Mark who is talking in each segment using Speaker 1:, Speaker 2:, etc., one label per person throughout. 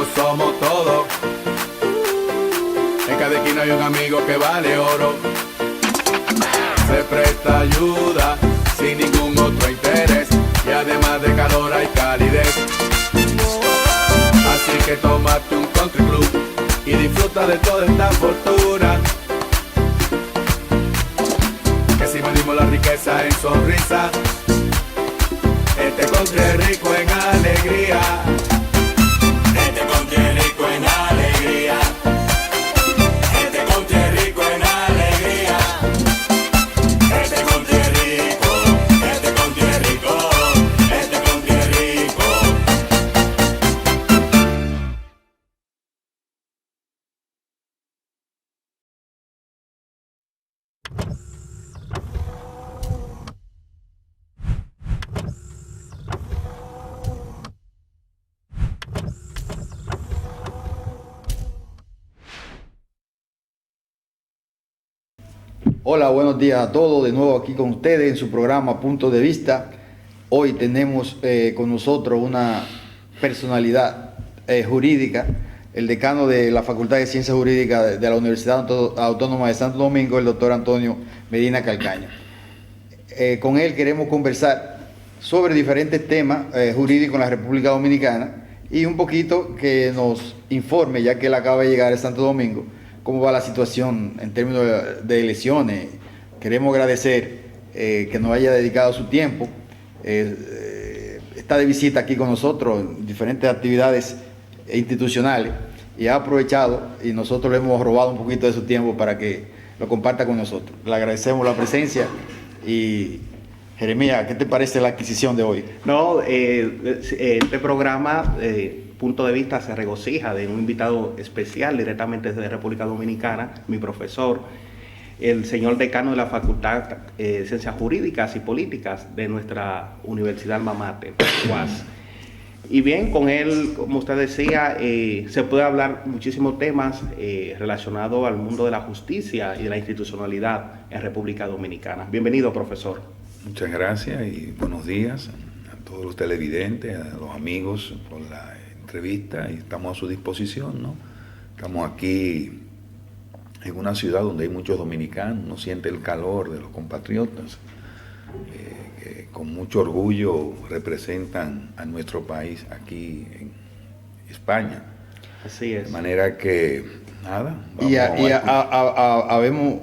Speaker 1: amigos somos todos. En cada esquina hay un amigo que vale oro. Se presta ayuda sin ningún otro interés. Y además de calor hay calidez. Así que tómate un country club y disfruta de toda esta fortuna. Que si medimos la riqueza en sonrisa, este country es rico en alegría. Este country es rico en alegría. Este country es rico en alegría. Este country es rico. Este country es rico. Este country es rico.
Speaker 2: Hola, buenos días a todos, de nuevo aquí con ustedes en su programa Punto de Vista. Hoy tenemos con nosotros una personalidad jurídica, el decano de la Facultad de Ciencias Jurídicas de la Universidad Autónoma de Santo Domingo, el doctor Antonio Medina Calcaño. Con él queremos conversar sobre diferentes temas jurídicos en la República Dominicana y un poquito que nos informe, ya que él acaba de llegar a Santo Domingo, cómo va la situación en términos de elecciones. Queremos agradecer que nos haya dedicado su tiempo. Está de visita aquí con nosotros en diferentes actividades institucionales y ha aprovechado y nosotros le hemos robado un poquito de su tiempo para que lo comparta con nosotros. Le agradecemos la presencia y Jeremías, ¿qué te parece la adquisición de hoy?
Speaker 3: No, este programa, Punto de Vista, se regocija de un invitado especial directamente desde República Dominicana, mi profesor, el señor decano de la Facultad de Ciencias Jurídicas y Políticas de nuestra Universidad Alma Mater, UAS. Y bien, con él, como usted decía, se puede hablar muchísimos temas relacionados al mundo de la justicia y de la institucionalidad en República Dominicana. Bienvenido, profesor.
Speaker 4: Muchas gracias y buenos días a todos los televidentes, a los amigos por la entrevista, y estamos a su disposición, ¿no? Estamos aquí en una ciudad donde hay muchos dominicanos, uno siente el calor de los compatriotas, que con mucho orgullo representan a nuestro país aquí en España.
Speaker 3: Así es.
Speaker 4: De manera que, nada.
Speaker 2: Habemos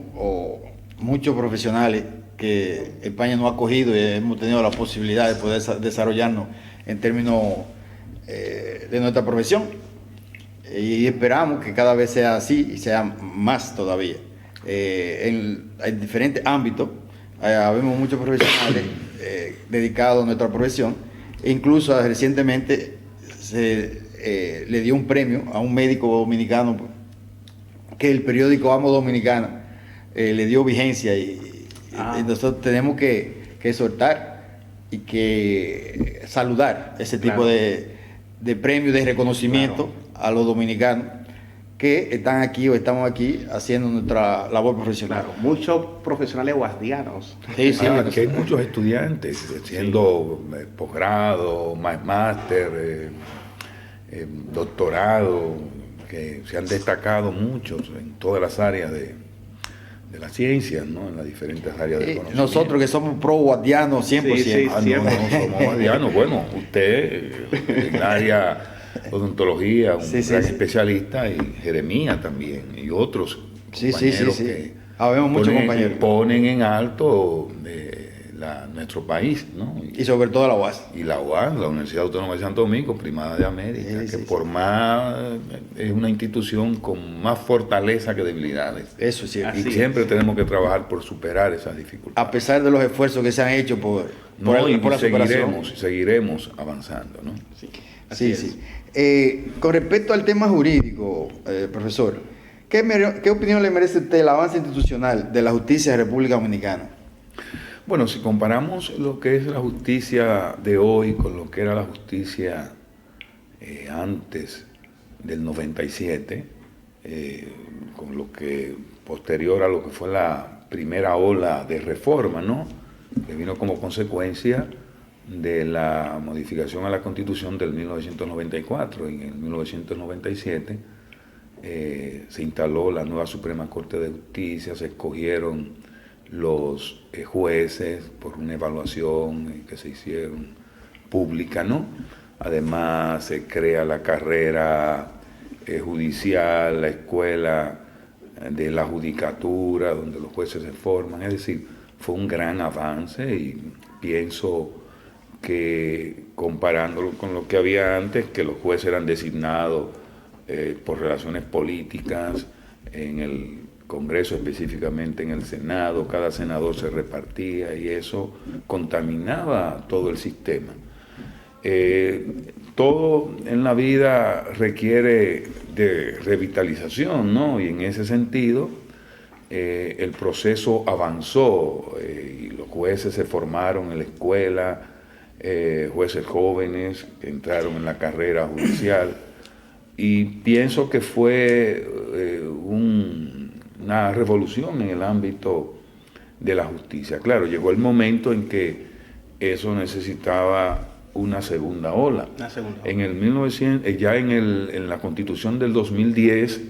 Speaker 2: muchos profesionales que España no ha acogido y hemos tenido la posibilidad de poder desarrollarnos en términos de nuestra profesión, y esperamos que cada vez sea así y sea más todavía. En diferentes ámbitos habemos muchos profesionales dedicados a nuestra profesión, e incluso recientemente se le dio un premio a un médico dominicano que el periódico Amo Dominicana le dio vigencia, y nosotros tenemos que exhortar y que saludar ese tipo de premios, de reconocimiento a los dominicanos que están aquí o estamos aquí haciendo nuestra labor profesional.
Speaker 3: Claro, muchos profesionales guardianos.
Speaker 2: Sí, sí.
Speaker 4: Aquí hay muchos estudiantes haciendo posgrado, máster, doctorado, que se han destacado muchos en todas las áreas de las ciencias, ¿no? En las diferentes áreas de conocimiento.
Speaker 2: Nosotros que somos pro guardianos 100%.
Speaker 3: Sí,
Speaker 4: No somos guardianos. Bueno, usted en el área odontología, un gran especialista, y Jeremías también, y otros compañeros que
Speaker 2: habemos muchos compañeros.
Speaker 4: Ponen en alto nuestro país, ¿no?
Speaker 2: Y sobre todo la UAS.
Speaker 4: Y la UAS, la Universidad Autónoma de Santo Domingo, Primada de América, es una institución con más fortaleza que debilidades.
Speaker 2: Eso es cierto.
Speaker 4: Y siempre tenemos que trabajar por superar esas dificultades.
Speaker 2: A pesar de los esfuerzos que se han hecho por la superación.
Speaker 4: Seguiremos avanzando, ¿no?
Speaker 2: Sí. Con respecto al tema jurídico, profesor, ¿qué opinión le merece usted el avance institucional de la justicia de República Dominicana?
Speaker 4: Bueno, si comparamos lo que es la justicia de hoy con lo que era la justicia antes del 97, con lo que posterior a lo que fue la primera ola de reforma, ¿no? Que vino como consecuencia de la modificación a la Constitución del 1994. En el 1997 se instaló la nueva Suprema Corte de Justicia, se escogieron los jueces por una evaluación que se hicieron pública, ¿no? Además se crea la carrera judicial, la escuela de la judicatura, donde los jueces se forman. Es decir, fue un gran avance y pienso que comparándolo con lo que había antes, que los jueces eran designados por relaciones políticas en el Congreso, específicamente en el Senado, cada senador se repartía y eso contaminaba todo el sistema. Todo en la vida requiere de revitalización, ¿no? Y en ese sentido el proceso avanzó y los jueces se formaron en la escuela, jueces jóvenes que entraron en la carrera judicial, y pienso que fue una revolución en el ámbito de la justicia. Claro, llegó el momento en que eso necesitaba una segunda ola. En el 1900, en la Constitución del 2010,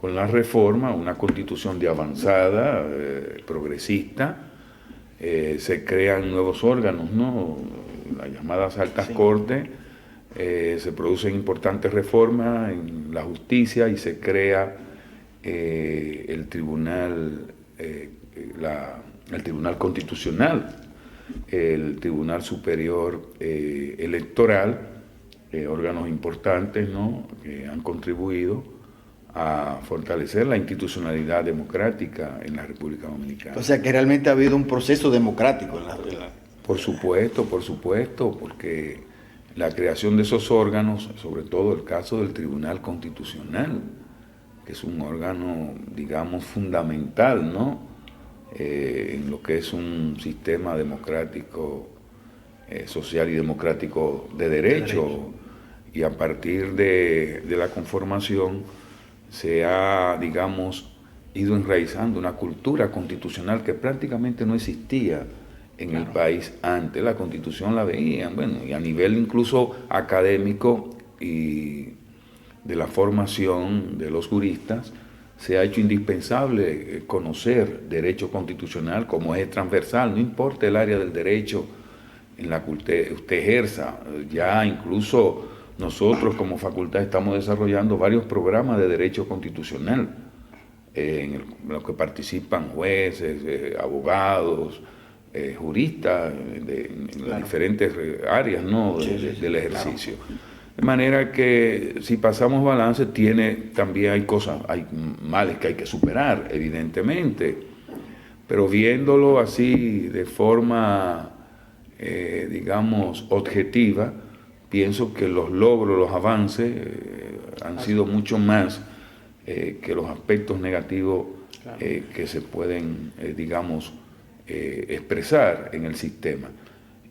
Speaker 4: con la reforma, una Constitución de avanzada, progresista, se crean nuevos órganos, ¿no? Las llamadas altas cortes, se producen importantes reformas en la justicia y se crea el Tribunal Constitucional, el Tribunal Superior Electoral, órganos importantes, ¿no?, que han contribuido a fortalecer la institucionalidad democrática en la República Dominicana.
Speaker 2: O sea que realmente ha habido un proceso democrático en la...
Speaker 4: Por supuesto, porque la creación de esos órganos, sobre todo el caso del Tribunal Constitucional, que es un órgano, digamos, fundamental, ¿no?, en lo que es un sistema democrático, social y democrático de derecho. Y a partir de la conformación se ha, digamos, ido enraizando una cultura constitucional que prácticamente no existía en el país antes. La Constitución la veían, bueno, y a nivel incluso académico y de la formación de los juristas, se ha hecho indispensable conocer derecho constitucional como eje transversal, no importa el área del derecho en la que usted ejerza. Ya incluso nosotros como facultad estamos desarrollando varios programas de derecho constitucional, en los que participan jueces, abogados, juristas en las diferentes áreas, ¿no?, del ejercicio. De manera que si pasamos balance, también hay males que hay que superar, evidentemente, pero viéndolo así de forma, digamos, objetiva, pienso que los logros, los avances han sido mucho más que los aspectos negativos que se pueden, digamos, expresar en el sistema.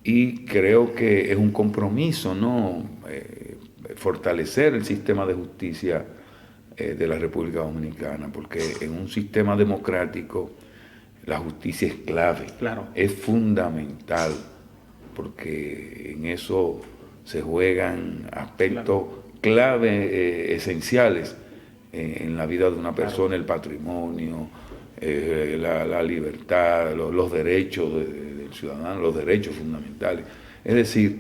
Speaker 4: Y creo que es un compromiso, ¿no?, fortalecer el sistema de justicia de la República Dominicana, porque en un sistema democrático la justicia es clave, es fundamental, porque en eso se juegan aspectos clave, esenciales en la vida de una persona, el patrimonio, la libertad, los derechos del ciudadano, los derechos fundamentales. Es decir,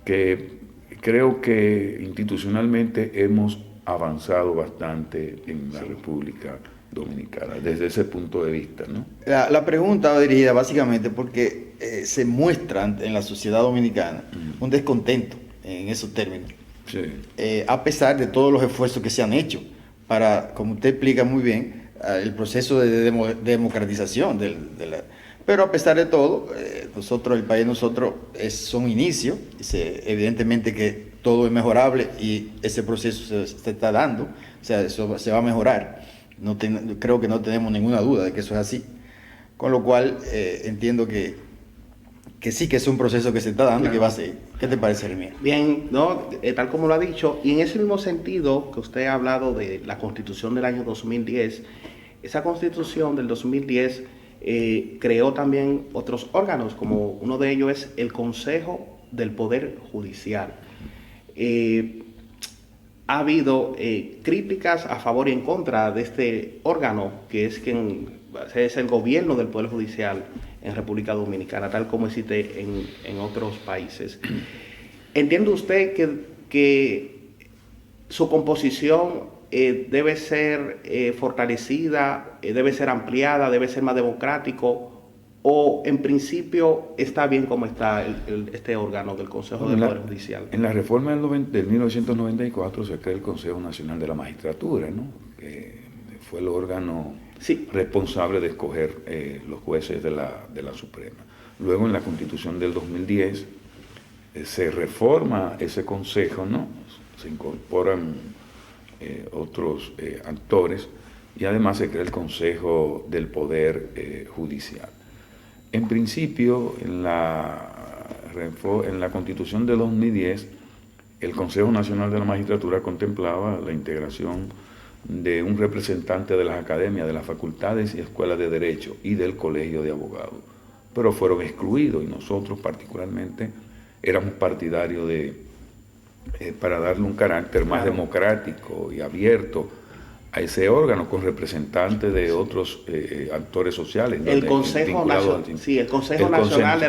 Speaker 4: que creo que institucionalmente hemos avanzado bastante en la República Dominicana, desde ese punto de vista, ¿no?
Speaker 2: La pregunta va dirigida básicamente porque se muestra en la sociedad dominicana un descontento en esos términos, a pesar de todos los esfuerzos que se han hecho para, como usted explica muy bien, el proceso de democratización pero a pesar de todo, el país de nosotros son inicios, evidentemente que todo es mejorable y ese proceso se está dando, o sea, eso se va a mejorar. Creo que no tenemos ninguna duda de que eso es así, con lo cual entiendo que sí, que es un proceso que se está dando y que va a seguir. ¿Qué te parece, Jeremías?
Speaker 3: Bien, ¿no? Tal como lo ha dicho, y en ese mismo sentido que usted ha hablado de la Constitución del año 2010, esa Constitución del 2010 creó también otros órganos, como uno de ellos es el Consejo del Poder Judicial. Ha habido críticas a favor y en contra de este órgano, que es el gobierno del Poder Judicial en República Dominicana, tal como existe en otros países. ¿Entiende usted que su composición debe ser fortalecida, debe ser ampliada, debe ser más democrático, o en principio está bien como está este órgano del Consejo del Poder Judicial?
Speaker 4: En la reforma del 1994 se crea el Consejo Nacional de la Magistratura, ¿no? Que fue el órgano responsable de escoger los jueces de la Suprema. Luego, en la Constitución del 2010 se reforma ese consejo, ¿no? Se incorporan otros actores y además se crea el Consejo del Poder Judicial. En principio, en la Constitución de 2010, el Consejo Nacional de la Magistratura contemplaba la integración de un representante de las academias, de las facultades y escuelas de derecho y del colegio de abogados, pero fueron excluidos y nosotros particularmente éramos partidarios para darle un carácter más democrático y abierto a ese órgano con representantes de otros actores sociales.
Speaker 3: El Consejo Nacional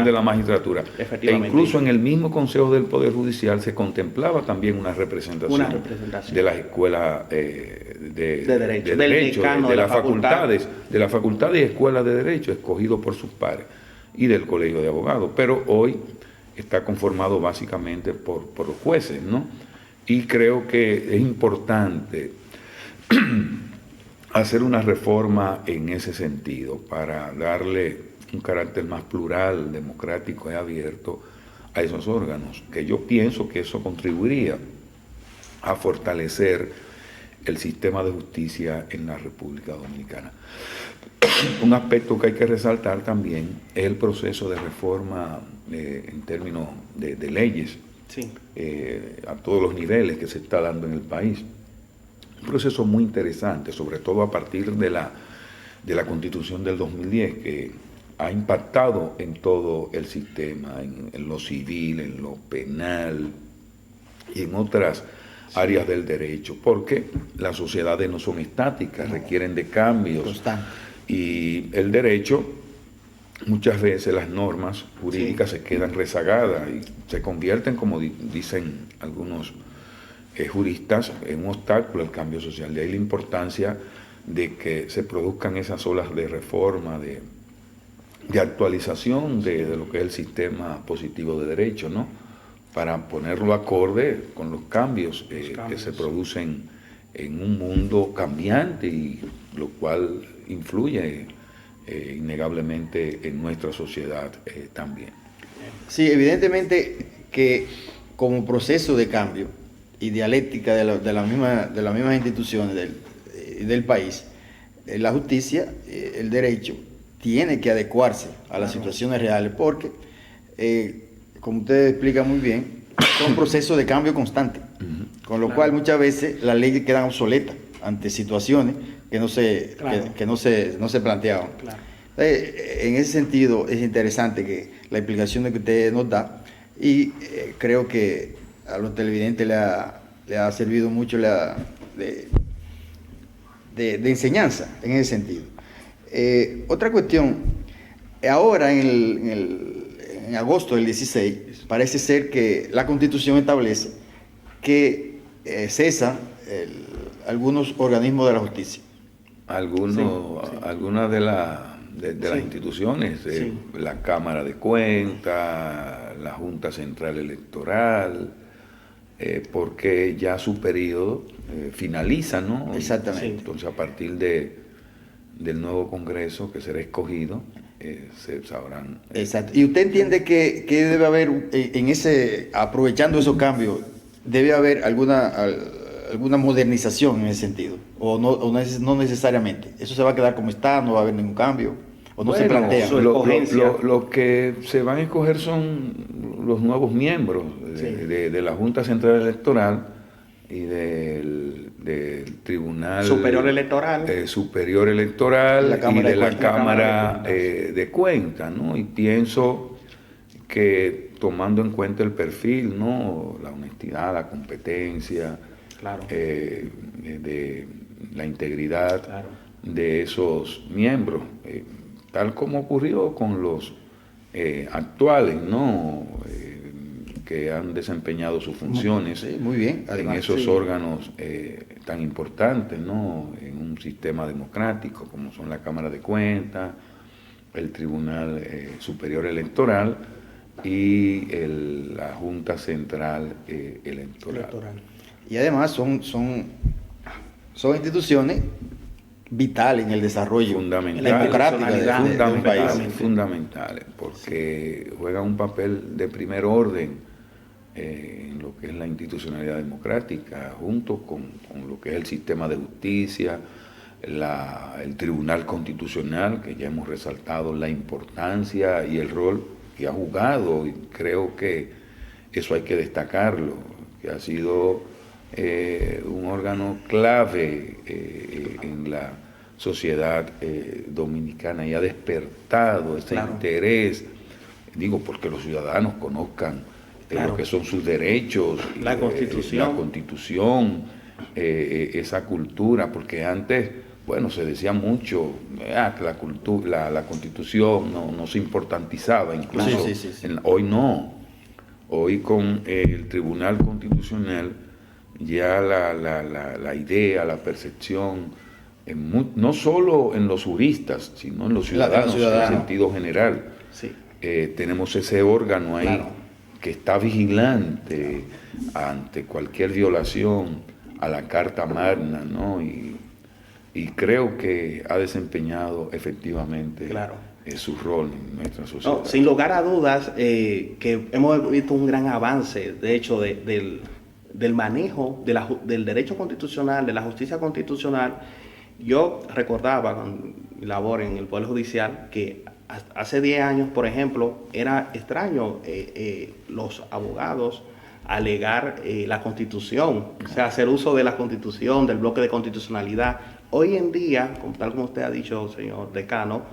Speaker 3: de la Magistratura.
Speaker 4: E incluso en el mismo Consejo del Poder Judicial se contemplaba también una representación de las escuelas de derecho, de las facultades y escuelas de derecho escogidos por sus pares y del colegio de abogados. Pero hoy está conformado básicamente por los jueces, ¿no? Y creo que es importante hacer una reforma en ese sentido para darle un carácter más plural, democrático y abierto a esos órganos, que yo pienso que eso contribuiría a fortalecer el sistema de justicia en la República Dominicana. Un aspecto que hay que resaltar también es el proceso de reforma en términos de leyes a todos los niveles que se está dando en el país. Un proceso muy interesante, sobre todo a partir de la Constitución del 2010, que ha impactado en todo el sistema, en lo civil, en lo penal y en otras áreas del derecho, porque las sociedades no son estáticas, requieren de cambios.
Speaker 2: Constante.
Speaker 4: Y el derecho, muchas veces las normas jurídicas se quedan rezagadas y se convierten, como dicen algunos juristas, en un obstáculo al cambio social. De ahí la importancia de que se produzcan esas olas de reforma, de actualización de lo que es el sistema positivo de derecho, ¿no? Para ponerlo acorde con los cambios que se producen en un mundo cambiante, y lo cual influye innegablemente en nuestra sociedad también.
Speaker 2: Sí, evidentemente que como proceso de cambio y dialéctica de las mismas instituciones del país, la justicia, el derecho, tiene que adecuarse a las situaciones reales, porque, como usted explica muy bien, son procesos de cambio constante, con lo cual muchas veces las leyes quedan obsoletas ante situaciones que no se planteaban. En ese sentido es interesante que la explicación que usted nos da, y creo que a los televidentes le ha servido mucho de enseñanza en ese sentido. Otra cuestión, ahora en agosto del 16, parece ser que la Constitución establece que cesan algunos organismos de la justicia.
Speaker 4: Algunas de las instituciones, la Cámara de Cuentas, la Junta Central Electoral, porque ya su periodo finaliza, ¿no?
Speaker 2: Exactamente.
Speaker 4: Entonces, a partir del nuevo Congreso que será escogido, se sabrán.
Speaker 2: Exacto. ¿Y usted entiende que debe haber, aprovechando esos cambios, debe haber alguna modernización en ese sentido? ¿O no necesariamente? ¿Eso se va a quedar como está? ¿No va a haber ningún cambio? ¿O no se plantea?
Speaker 4: Lo que se van a escoger son los nuevos miembros de la Junta Central Electoral, y del Tribunal
Speaker 3: Superior Electoral,
Speaker 4: Superior Electoral y de la Cámara de Cuentas, ¿no? Y pienso que tomando en cuenta el perfil, ¿no? La honestidad, la competencia,
Speaker 3: claro,
Speaker 4: de la integridad,
Speaker 3: claro,
Speaker 4: de esos miembros, tal como ocurrió con los actuales, ¿no? Que han desempeñado sus funciones,
Speaker 2: sí, muy bien.
Speaker 4: Además, en esos órganos tan importantes, ¿no? En un sistema democrático como son la Cámara de Cuentas, el Tribunal Superior Electoral y la Junta Central Electoral.
Speaker 2: Y además son instituciones vitales en el desarrollo democrático de un país.
Speaker 4: Fundamentales, porque juegan un papel de primer orden en lo que es la institucionalidad democrática, junto con lo que es el sistema de justicia, el Tribunal Constitucional, que ya hemos resaltado la importancia y el rol que ha jugado, y creo que eso hay que destacarlo, que ha sido un órgano clave en la sociedad dominicana y ha despertado ese interés, digo, porque los ciudadanos conozcan lo que son sus derechos,
Speaker 3: la Constitución,
Speaker 4: esa cultura, porque antes, bueno, se decía mucho que la Constitución no se importantizaba, incluso hoy no. Hoy con el Tribunal Constitucional ya la idea, la percepción, no solo en los juristas, sino en los ciudadanos, en sentido general.
Speaker 3: Sí.
Speaker 4: Tenemos ese órgano ahí, que está vigilante ante cualquier violación a la Carta Magna, ¿no? Y creo que ha desempeñado efectivamente su rol en nuestra sociedad.
Speaker 3: No, sin lugar a dudas, que hemos visto un gran avance, de hecho, del manejo del derecho constitucional, de la justicia constitucional. Yo recordaba con mi labor en el Poder Judicial que hace 10 años, por ejemplo, era extraño los abogados alegar la Constitución, o sea, hacer uso de la Constitución, del bloque de constitucionalidad. Hoy en día, tal como usted ha dicho, señor decano,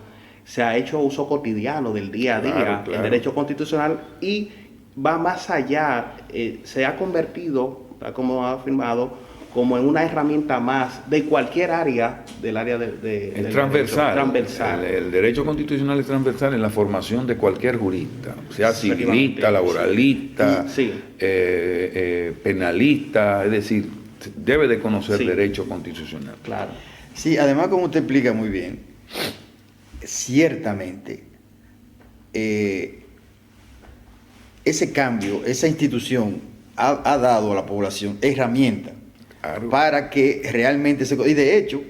Speaker 3: se ha hecho uso cotidiano del día a día el derecho constitucional y va más allá, se ha convertido, tal como ha afirmado, como en una herramienta más de cualquier área del área del
Speaker 4: transversal. El derecho constitucional es transversal en la formación de cualquier jurista, sea civilista, laboralista, penalista, es decir, debe de conocer derecho constitucional.
Speaker 3: Claro.
Speaker 2: Sí, además, como usted explica muy bien, ciertamente ese cambio, esa institución ha dado a la población herramientas para que realmente y de hecho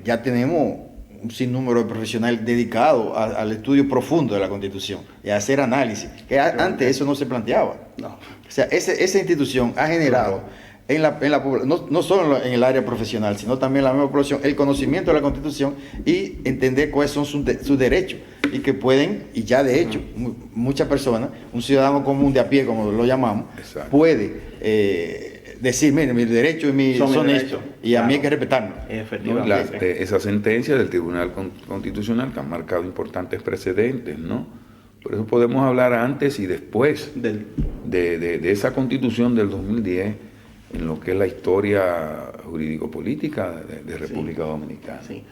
Speaker 2: ya tenemos un sinnúmero de profesionales dedicados al estudio profundo de la Constitución y a hacer análisis, que antes eso no se planteaba. No. O sea, esa institución ha generado en la población, no solo en el área profesional, sino también en la misma población, el conocimiento de la Constitución y entender cuáles son sus derechos y que pueden, y ya de hecho, muchas personas, un ciudadano común de a pie, como lo llamamos, puede decir, mire, mis derechos son estos, y a mí hay que respetarlos.
Speaker 4: Efectivamente. Esa sentencia del Tribunal Constitucional que ha marcado importantes precedentes, ¿no? Por eso podemos hablar antes y después de esa Constitución del 2010 en lo que es la historia jurídico-política de República Dominicana.
Speaker 3: Sí.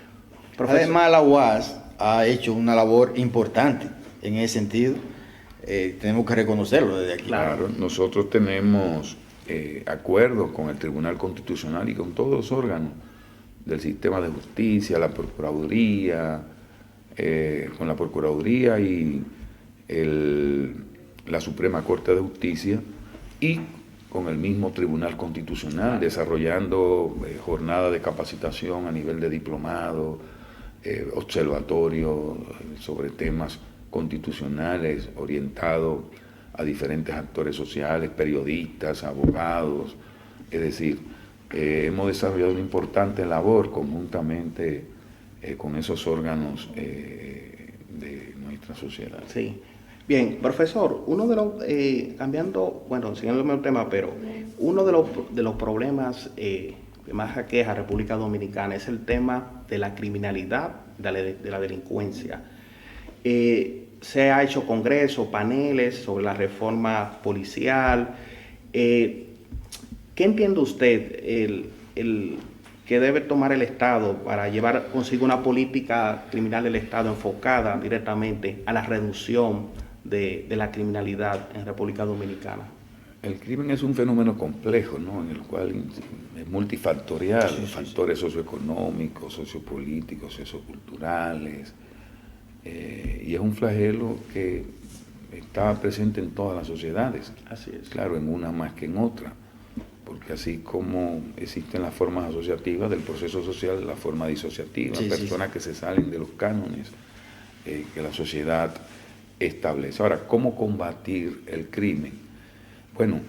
Speaker 2: Además, la UAS ha hecho una labor importante en ese sentido. Tenemos que reconocerlo desde aquí.
Speaker 4: Claro, nosotros tenemos acuerdos con el Tribunal Constitucional y con todos los órganos del sistema de justicia, la Procuraduría, con la Procuraduría y la Suprema Corte de Justicia y con el mismo Tribunal Constitucional, desarrollando jornadas de capacitación a nivel de diplomado, observatorio sobre temas constitucionales orientados a diferentes actores sociales, periodistas, abogados. Es decir, hemos desarrollado una importante labor conjuntamente con esos órganos de nuestra sociedad.
Speaker 3: Sí. Bien, profesor, uno de los, cambiando, bueno, siguiendo el mismo tema, pero uno de los problemas que más aqueja a República Dominicana es el tema de la criminalidad, de la delincuencia. Se ha hecho congresos, paneles sobre la reforma policial. ¿Qué entiende usted que debe tomar el Estado para llevar consigo una política criminal del Estado enfocada directamente a la reducción de la criminalidad en República Dominicana?
Speaker 4: El crimen es un fenómeno complejo, ¿no? En el cual es multifactorial, factores socioeconómicos, sociopolíticos, socioculturales, y es un flagelo que está presente en todas las sociedades.
Speaker 3: Así es.
Speaker 4: Claro, en una más que en otra, porque así como existen las formas asociativas del proceso social, la forma disociativa, personas que se salen de los cánones que la sociedad establece. Ahora, ¿cómo combatir el crimen? Bueno,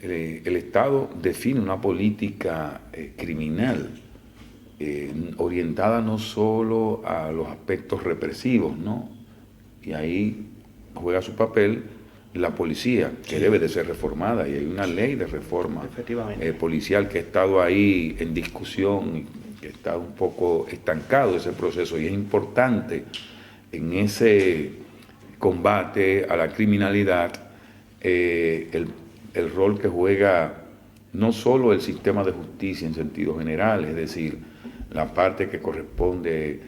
Speaker 4: el Estado define una política criminal orientada no solo a los aspectos represivos, ¿no? Y ahí juega su papel la policía, que debe de ser reformada, y hay una ley de reforma policial que ha estado ahí en discusión y que está un poco estancado ese proceso, y es importante en ese combate a la criminalidad el rol que juega no solo el sistema de justicia en sentido general, es decir, la parte que corresponde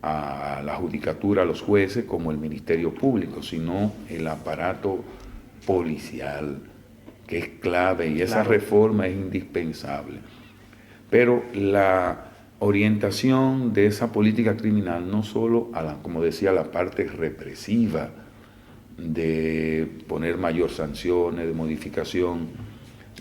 Speaker 4: a la judicatura, a los jueces, como el Ministerio Público, sino el aparato policial, que es clave, y esa reforma es indispensable. Pero la orientación de esa política criminal no solo a la, como decía, la parte represiva, de poner mayor sanciones, de modificación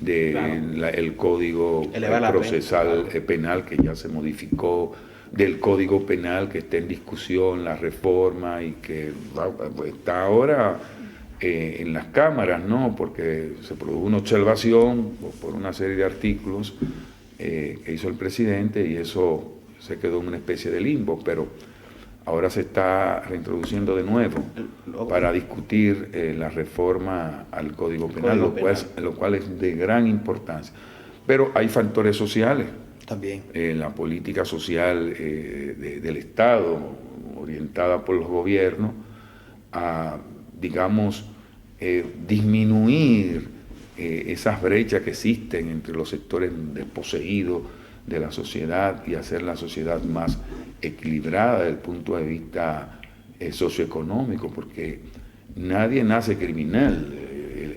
Speaker 4: del código procesal penal, que ya se modificó, del código penal que está en discusión, la reforma, y que está ahora en las cámaras, ¿no? Porque se produjo una observación por una serie de artículos que hizo el presidente, y eso se quedó en una especie de limbo, pero ahora se está reintroduciendo de nuevo para discutir la reforma al Código Penal, lo cual es de gran importancia. Pero hay factores sociales.
Speaker 2: También.
Speaker 4: La política social del Estado, orientada por los gobiernos, a, digamos, disminuir esas brechas que existen entre los sectores desposeídos de la sociedad y hacer la sociedad más equilibrada desde el punto de vista socioeconómico, porque nadie nace criminal.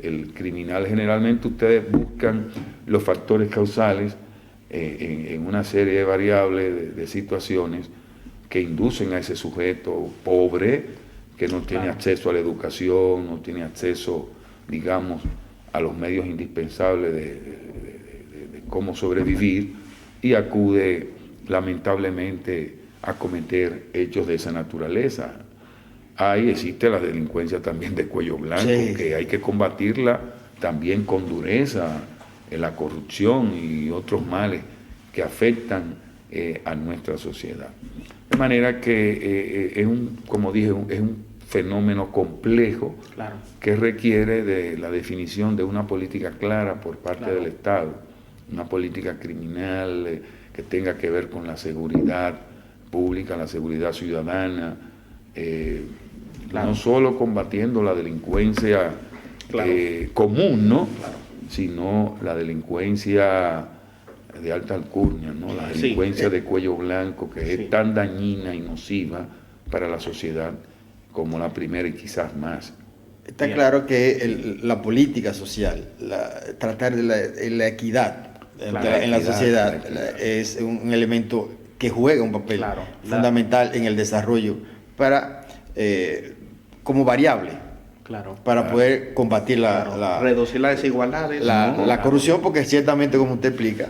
Speaker 4: El criminal, generalmente ustedes buscan los factores causales en una serie de variables, de situaciones que inducen a ese sujeto pobre, que no tiene acceso a la educación, no tiene acceso, digamos, a los medios indispensables de cómo sobrevivir, y acude lamentablemente a cometer hechos de esa naturaleza. Ahí existe la delincuencia también de cuello blanco, que hay que combatirla también con dureza, la corrupción y otros males que afectan a nuestra sociedad. De manera que es como dije, es un fenómeno complejo que requiere de la definición de una política clara por parte del Estado, una política criminal que tenga que ver con la seguridad pública, la seguridad ciudadana, no solo combatiendo la delincuencia común, ¿no? Sino la delincuencia de alta alcurnia, ¿no? La delincuencia de cuello blanco, que es tan dañina y nociva para la sociedad como la primera y quizás más.
Speaker 2: Está claro que la política social, tratar de la equidad en la sociedad es un elemento que juega un papel fundamental en el desarrollo para como variable para poder combatir
Speaker 3: reducir las desigualdades,
Speaker 2: la corrupción, porque ciertamente, como usted explica,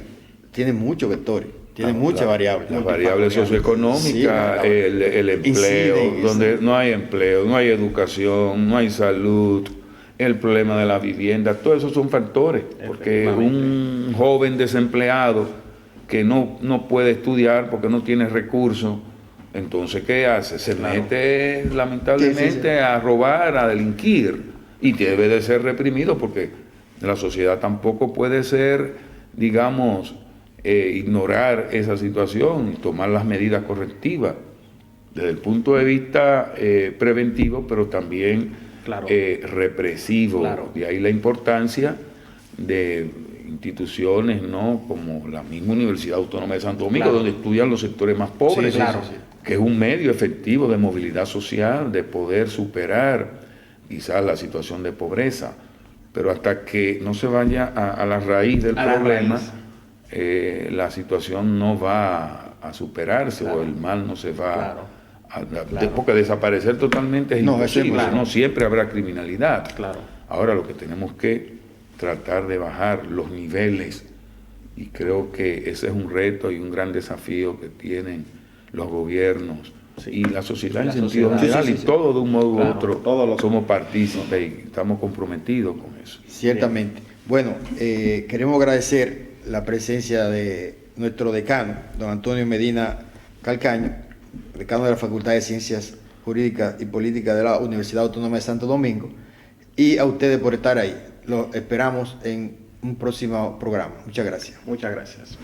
Speaker 2: tiene muchos vectores, tiene muchas variables.
Speaker 4: Las variables socioeconómicas, el empleo, donde no hay empleo, no hay educación, no hay salud, el problema de la vivienda, todos esos son factores, porque un joven desempleado que no puede estudiar porque no tiene recursos, entonces ¿qué hace? Se
Speaker 3: Claro.
Speaker 4: mete lamentablemente
Speaker 2: Sí, sí, sí.
Speaker 4: a robar, a delinquir, y debe de ser reprimido porque la sociedad tampoco puede ser, digamos, ignorar esa situación y tomar las medidas correctivas desde el punto de vista preventivo, pero también
Speaker 3: Claro.
Speaker 4: represivo.
Speaker 3: Claro.
Speaker 4: De ahí la importancia de instituciones, ¿no?, como la misma Universidad Autónoma de Santo Domingo,
Speaker 3: Claro.
Speaker 4: donde estudian los sectores más pobres,
Speaker 2: Sí,
Speaker 3: claro.
Speaker 4: que es un medio efectivo de movilidad social, de poder superar quizás la situación de pobreza. Pero hasta que no se vaya a la raíz del
Speaker 3: A la
Speaker 4: problema,
Speaker 3: raíz.
Speaker 4: la situación no va a superarse,
Speaker 3: Claro.
Speaker 4: o el mal no se va
Speaker 3: Claro. Claro.
Speaker 4: porque desaparecer totalmente es
Speaker 2: No, eso es
Speaker 4: imposible,
Speaker 2: claro.
Speaker 4: no siempre habrá criminalidad.
Speaker 3: Claro.
Speaker 4: Ahora lo que tenemos que tratar de bajar los niveles, y creo que ese es un reto y un gran desafío que tienen los gobiernos
Speaker 3: Sí.
Speaker 4: y la sociedad
Speaker 3: Y
Speaker 4: en
Speaker 3: la
Speaker 4: sentido
Speaker 3: sociedad.
Speaker 4: general,
Speaker 2: Sí, sí, sí.
Speaker 4: y todo de un modo u
Speaker 3: Claro,
Speaker 4: otro
Speaker 3: todos los-
Speaker 4: somos partícipes y estamos comprometidos con eso.
Speaker 2: Ciertamente. Bueno, queremos agradecer la presencia de nuestro decano, don Antonio Medina Calcaño, decano de la Facultad de Ciencias Jurídicas y Políticas de la Universidad Autónoma de Santo Domingo, y a ustedes por estar ahí. Los esperamos en un próximo programa. Muchas gracias.
Speaker 3: Muchas gracias.